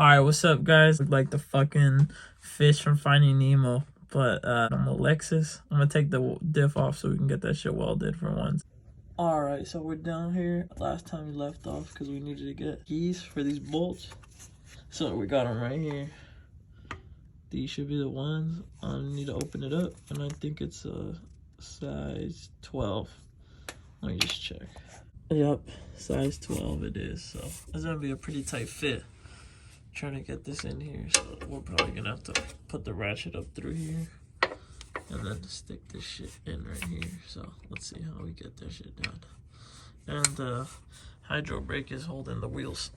Alright, what's up, guys? Look like the fucking fish from Finding Nemo. But on the Lexus, I'm gonna take the diff off so we can get that shit welded for once. Alright, so we're down here. Last time we left off because we needed to get keys for these bolts. So we got them right here. These should be the ones. I need to open it up, and I think it's a size 12. Let me just check. Yep, size 12 it is. So it's gonna be a pretty tight fit. Trying to get this in here, so we're probably gonna have to put the ratchet up through here and then stick this shit in right here. So let's see how we get that shit done. And the hydro brake is holding the wheels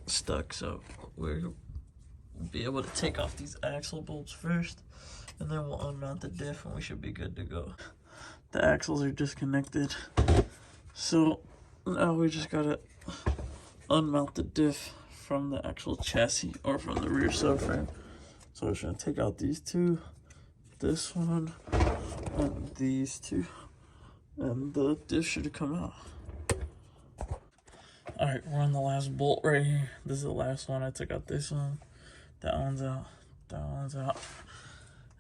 stuck, so we'll be able to take off these axle bolts first, and then we'll unmount the diff and we should be good to go. The axles are disconnected, so now we just gotta unmount the diff from the actual chassis or from the rear subframe. So we're just gonna take out these two, this one, and these two, and the diff should come out. Alright, we're on the last bolt right here. This is the last one. I took out this one, that one's out, that one's out,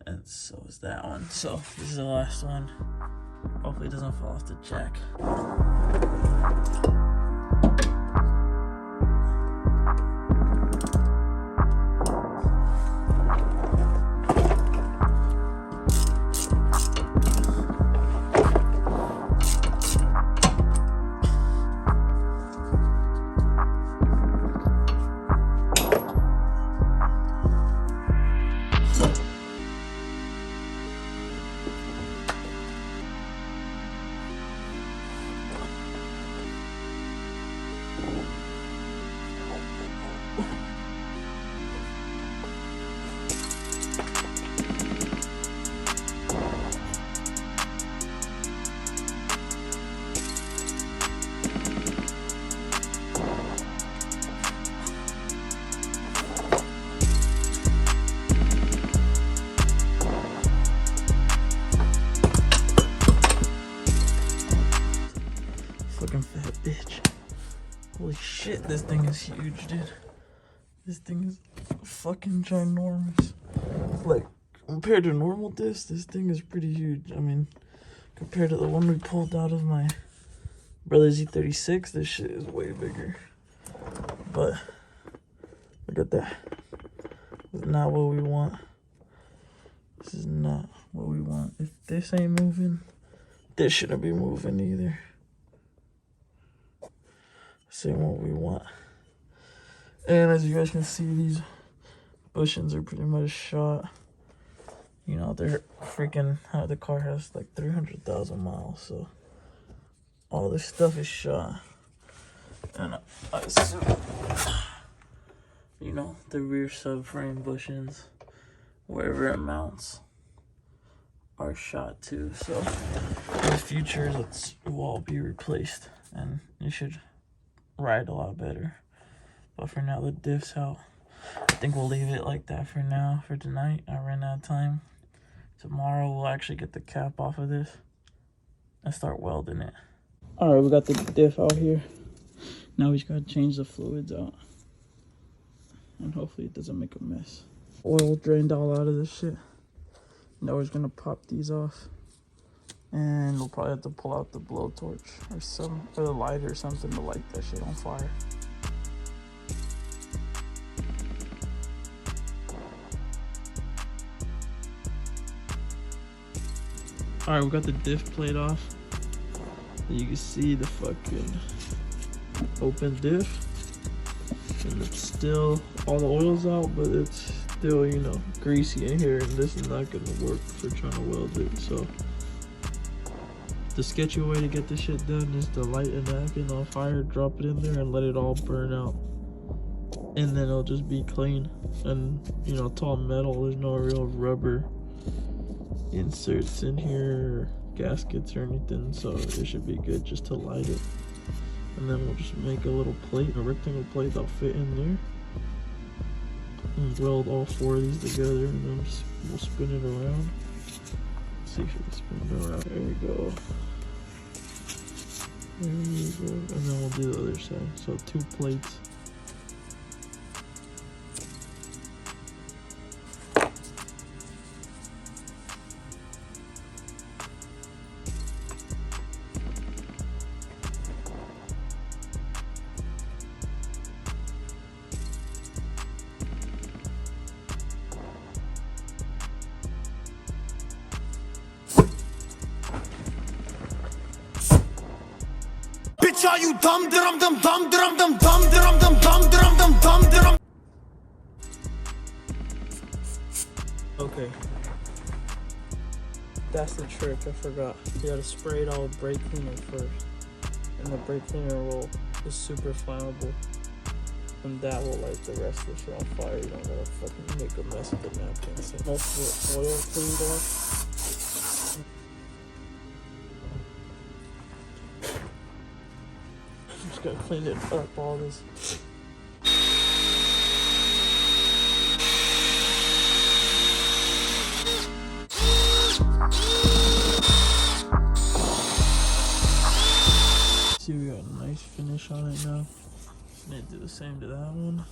and so is that one. So this is the last one. Hopefully it doesn't fall off the jack. Fucking fat bitch. Holy shit, this thing is huge, dude. This thing is fucking ginormous. Like, compared to normal this thing is pretty huge. I mean, compared to the one we pulled out of my brother's E36, this shit is way bigger. But, look at that. This is not what we want. This is not what we want. If this ain't moving, this shouldn't be moving either. This ain't what we want. And as you guys can see, these bushings are pretty much shot. You know, they're freaking, the car has like 300,000 miles, so all this stuff is shot. And I assume, you know, the rear subframe bushings, wherever it mounts, are shot too. So in the future, it will all be replaced, and it should ride a lot better. But for now, the diff's out. I think we'll leave it like that for now, for tonight. I ran out of time. Tomorrow we'll actually get the cap off of this and start welding it. Alright, we got the diff out here. Now we just gotta change the fluids out, and hopefully it doesn't make a mess. Oil drained all out of this shit. Now we're just gonna pop these off, and we'll probably have to pull out the blowtorch or the lighter or something to light that shit on fire. Alright, we got the diff plate off. You can see the fucking open diff. And it's still, all the oil's out, but it's still, you know, greasy in here, and this is not gonna work for trying to weld it. So the sketchy way to get this shit done is to light a napkin on fire, drop it in there, and let it all burn out. And then it'll just be clean. And, you know, it's all metal, there's no real rubber inserts in here, or gaskets or anything, so it should be good just to light it. And then we'll just make a little plate, a rectangle plate that'll fit in there, and weld all four of these together, and then we'll spin it around. Let's see if we can spin it around. There we go. There we go. And then we'll do the other side. So 2 plates. Okay. That's the trick, I forgot. You gotta spray it all with brake cleaner first. And the brake cleaner is super flammable. And that will light the rest of the shit on fire. You don't gotta fucking make a mess with the napkin. So most of the oil cleaned off. Just gotta clean it up, all this. See, we got a nice finish on it now. Need to do the same to that one.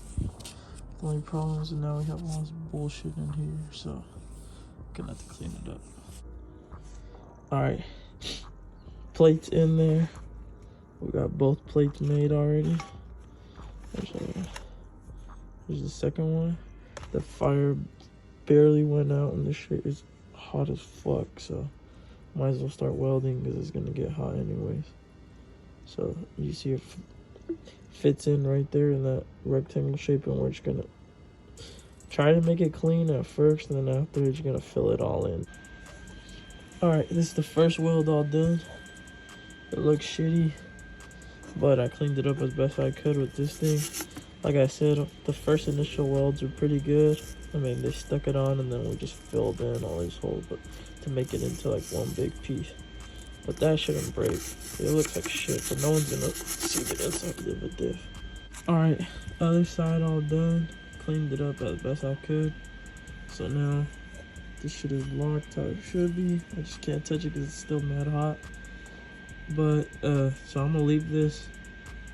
The only problem is that now we have all this bullshit in here, so gonna have to clean it up. Alright, plates in there. We got both plates made already. There's the second one. The fire barely went out and the shit is hot as fuck, so might as well start welding because it's gonna get hot anyways. So you see it fits in right there in that rectangle shape, and we're just gonna try to make it clean at first, and then after we're just gonna fill it all in. Alright, this is the first weld all done. It looks shitty, but I cleaned it up as best I could with this thing. Like I said, the first initial welds are pretty good. I mean, they stuck it on and then we just filled in all these holes, but to make it into like one big piece. But that shouldn't break. It looks like shit, but no one's gonna see the inside of a diff. Alright, other side all done. Cleaned it up as best I could. So now this shit is locked how it should be. I just can't touch it because it's still mad hot. But so I'm gonna leave this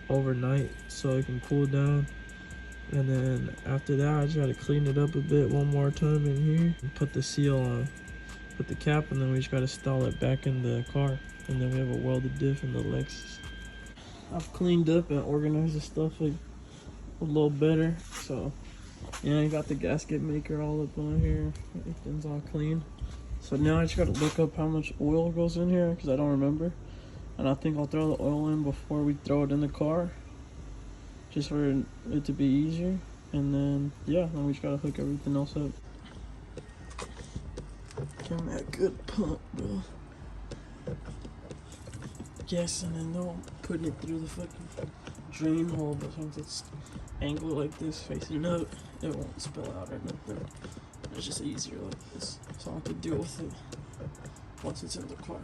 overnight so it can cool down, and then after that I just gotta clean it up a bit one more time in here and put the seal on, put the cap, and then we just gotta install it back in the car, and then we have a welded diff in the Lexus. I've cleaned up and organized the stuff like a little better. So yeah, I got the gasket maker all up on here, everything's all clean. So now I just gotta look up how much oil goes in here because I don't remember. And I think I'll throw the oil in before we throw it in the car, just for it to be easier. And then, yeah, then we just gotta hook everything else up. Give me that good pump, bro. Yes, and then no putting it through the fucking drain hole, but since it's angled like this, facing up, it won't spill out or nothing. It's just easier like this, so I have to deal with it once it's in the car.